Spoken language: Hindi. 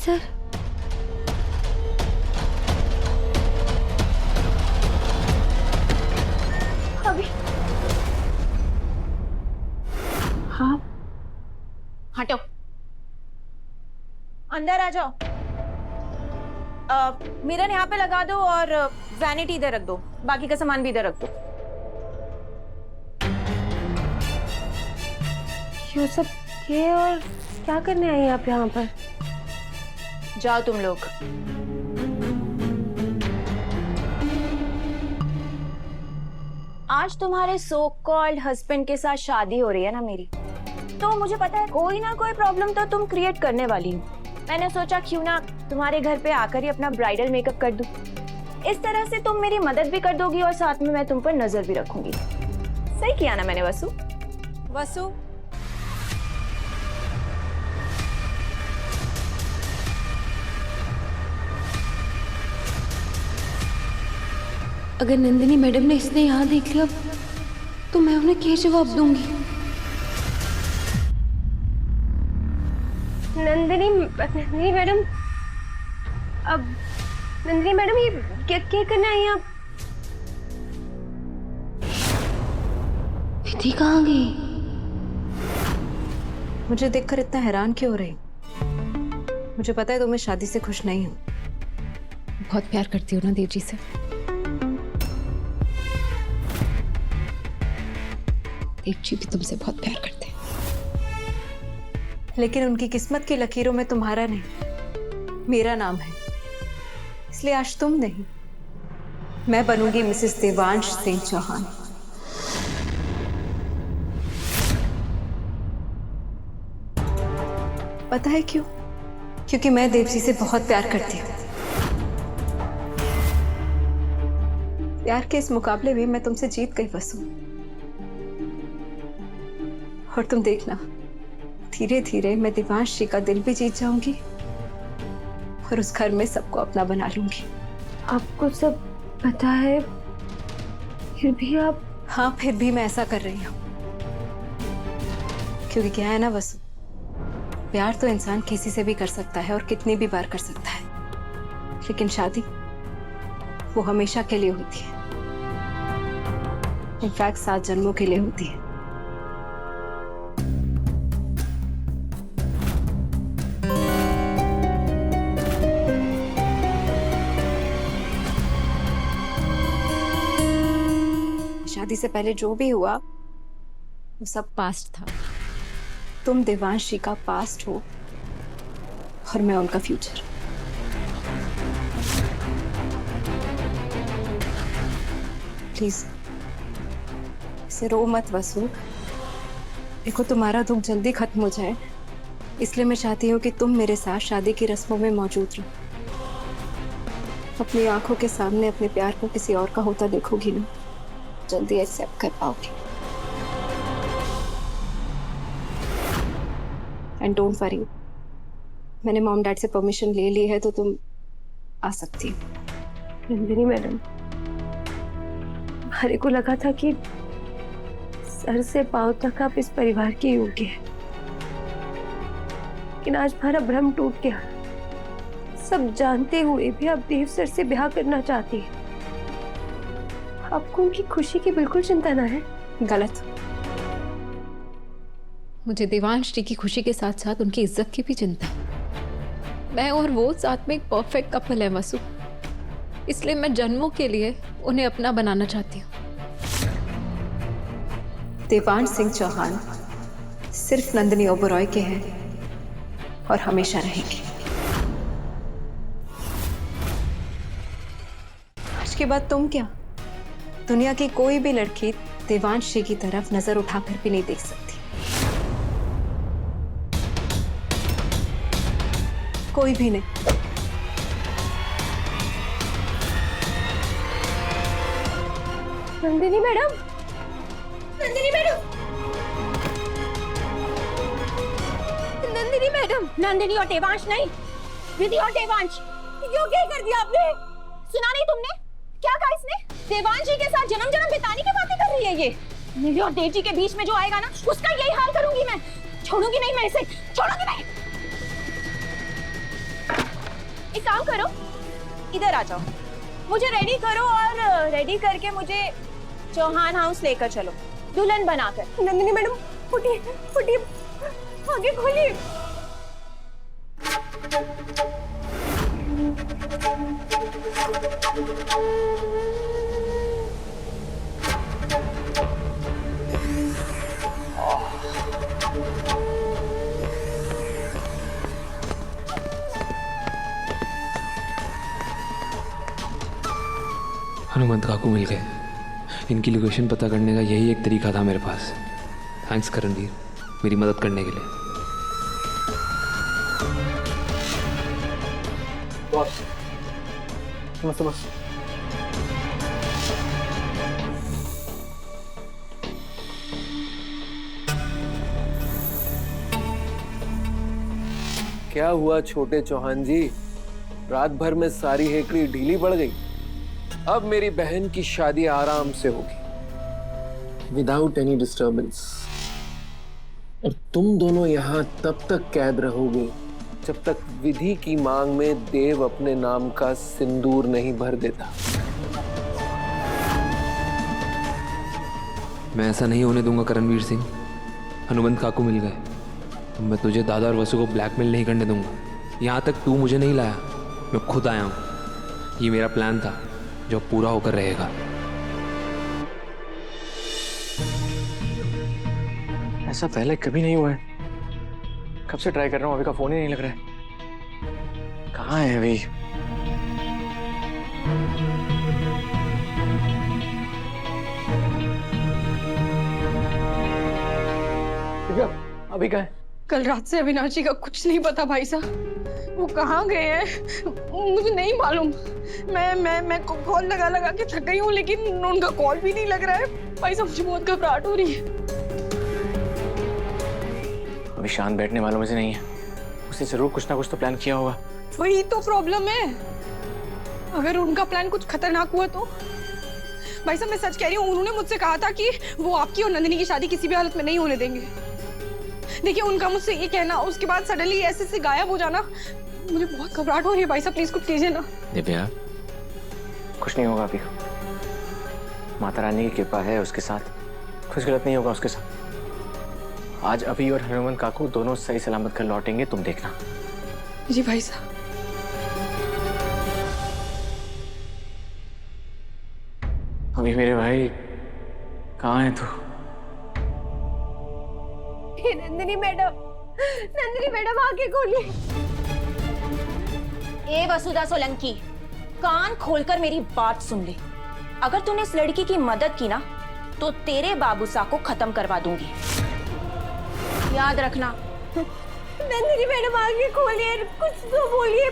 सर। अभी हाँ हटो, अंदर आ जाओ। मिरर यहाँ पे लगा दो और वैनिटी इधर रख दो, बाकी का सामान भी इधर रख दो। ये सब ये और क्या करने आई आप यहाँ पर? जाओ तुम लोग। आज तुम्हारे सो कॉल्ड हस्बैंड के साथ शादी हो रही है ना मेरी, तो मुझे पता है कोई ना कोई प्रॉब्लम तो तुम क्रिएट करने वाली हो। मैंने सोचा क्यों ना तुम्हारे घर पे आकर ही अपना ब्राइडल मेकअप कर दूं। इस तरह से तुम मेरी मदद भी कर दोगी और साथ में मैं तुम पर नजर भी रखूंगी। सही किया ना मैंने वसु? वसु, अगर नंदिनी मैडम ने इसने यहाँ देख लिया तो मैं उन्हें क्या जवाब दूंगी? नंदिनी मैडम, अब नंदिनी मैडम ये क्या क्या करना है आप? विधि कहाँ गई? मुझे देखकर इतना हैरान क्यों हो रही? मुझे पता है तुम्हें शादी से खुश नहीं हो। बहुत प्यार करती हूँ ना देव जी से। देव जी भी तुमसे बहुत प्यार करते हैं। लेकिन उनकी किस्मत की लकीरों में तुम्हारा नहीं, मेरा नाम है। इसलिए आज तुम नहीं, मैं बनूंगी मिसेस देवांश सिंह चौहान। पता है क्यों? क्योंकि मैं देवजी से बहुत प्यार करती हूँ। प्यार के इस मुकाबले में मैं तुमसे जीत गई वसु। और तुम देखना, धीरे धीरे मैं देवांश जी का दिल भी जीत जाऊंगी और उस घर में सबको अपना बना लूंगी। आपको सब पता है, फिर भी आप? हाँ, फिर भी मैं ऐसा कर रही हूँ क्योंकि क्या है ना वसु, प्यार तो इंसान किसी से भी कर सकता है और कितनी भी बार कर सकता है, लेकिन शादी वो हमेशा के लिए होती है। इनफैक्ट 7 जन्मों के लिए होती है। शादी से पहले जो भी हुआ वो सब पास्ट था। तुम देवांश जी का पास्ट हो और मैं उनका फ्यूचर। प्लीज इसे रो मत वसु। देखो, तुम्हारा दुख जल्दी खत्म हो जाए, इसलिए मैं चाहती हूँ कि तुम मेरे साथ शादी की रस्मों में मौजूद रहो। अपनी आंखों के सामने अपने प्यार को किसी और का होता देखोगी ना, जल्दी एक्सेप्ट कर पाओगी। एंड डोंट वरी, मैंने मॉम डैड से परमिशन ले ली है, तो तुम आ सकती हो। नंदिनी मैडम, हरे को लगा था कि सर से पांव तक आप इस परिवार के योग्य हैं, लेकिन आज हमारा भ्रम टूट गया। सब जानते हुए भी आप देव सर से ब्याह करना चाहती हैं। आपको उनकी खुशी की बिल्कुल चिंता ना है? गलत। मुझे देवांश जी की खुशी के साथ साथ उनकी इज्जत की भी चिंता है। मैं और वो साथ में एक परफेक्ट कपल है वसु, इसलिए मैं जन्मों के लिए उन्हें अपना बनाना चाहती हूँ। देवांश सिंह चौहान सिर्फ नंदिनी ओबरॉय के हैं और हमेशा रहेंगे। आज के बाद तुम क्या, दुनिया की कोई भी लड़की देवांश जी की तरफ नजर उठाकर भी नहीं देख सकती। कोई भी नहीं। Nandini madam, Nandini madam, Nandini madam. Nandini और देवांश नहीं, विधि और देवांश। क्यों क्या कर दिया आपने? सुना नहीं तुमने? क्या कहा इसने? देवांश जी के साथ जन्म जन्म बिताने की बातें कर रही है ये। मेरे और देव जी के बीच में जो आएगा ना, उसका यही हाल करूंगी मैं। छोड़ूंगी नहीं मैं इसे, छोड़ूंगी नहीं। एक काम करो, इधर आ जाओ, मुझे रेडी करो और रेडी करके मुझे चौहान हाउस लेकर चलो, दुल्हन बनाकर। नंदिनी मैडम उठिए उठिए, आगे खोलिए। हनुमंत काकू मिल गए। इनकी लोकेशन पता करने का यही एक तरीका था मेरे पास। थैंक्स करणवीर, मेरी मदद करने के लिए। बॉस, नमस्ते बॉस। क्या हुआ छोटे चौहान जी? रात भर में सारी हेकड़ी ढीली पड़ गई। अब मेरी बहन की शादी आराम से होगी, विदाउट एनी डिस्टर्बेंस। और तुम दोनों यहाँ तब तक कैद रहोगे जब तक विधि की मांग में देव अपने नाम का सिंदूर नहीं भर देता। मैं ऐसा नहीं होने दूंगा करणवीर सिंह। हनुमंत काकू मिल गए, मैं तुझे दादा और वसु को ब्लैकमेल नहीं करने दूंगा। यहाँ तक तू मुझे नहीं लाया, मैं खुद आया हूँ। ये मेरा प्लान था जो पूरा होकर रहेगा। ऐसा पहले कभी नहीं हुआ है। कब से ट्राई कर रहा हूँ, अभी का फोन ही नहीं लग रहा है। कहाँ है अभी? अभी कहाँ है? कल रात से अविनाश जी का कुछ नहीं पता भाई साहब। वो कहाँ गए हैं मुझे नहीं मालूम। मैं कॉल लगा के थक गई हूँ, लेकिन उनका कॉल भी नहीं लग रहा है। भाई साहब मुझे बहुत घबराहट हो रही है। अभी शांत बैठने वालों में से नहीं है। उसने जरूर कुछ ना कुछ तो प्लान किया होगा। वही तो प्रॉब्लम है। अगर उनका प्लान कुछ खतरनाक हुआ तो? भाई साहब मैं सच कह रही हूँ, उन्होंने मुझसे कहा था कि वो आपकी और नंदिनी की शादी किसी भी हालत में नहीं होने देंगे। देखिए उनका मुझसे ये कहना, उसके बाद सडनली ऐसे से गायब हो जाना, मुझे बहुत घबराहट हो रही है। भाई साहब प्लीज कुछ कीजिए ना। दिव्या, कुछ नहीं होगा अभी। माता रानी की कृपा है उसके साथ, कुछ गलत नहीं होगा उसके साथ। आज अभी और हनुमंत काकू दोनों सही सलामत घर लौटेंगे, तुम देखना। जी भाई साहब। अभी मेरे भाई कहाँ है तू? नंदिनी मैडम आके खोलिए। ए वसुधा सोलंकी, कान खोलकर मेरी बात सुन ले। अगर तूने इस लड़की की मदद की ना तो तेरे बाबूसा को खत्म करवा दूंगी, याद रखना। नंदिनी मैडम आके खोलिए, कुछ तो बोलिए।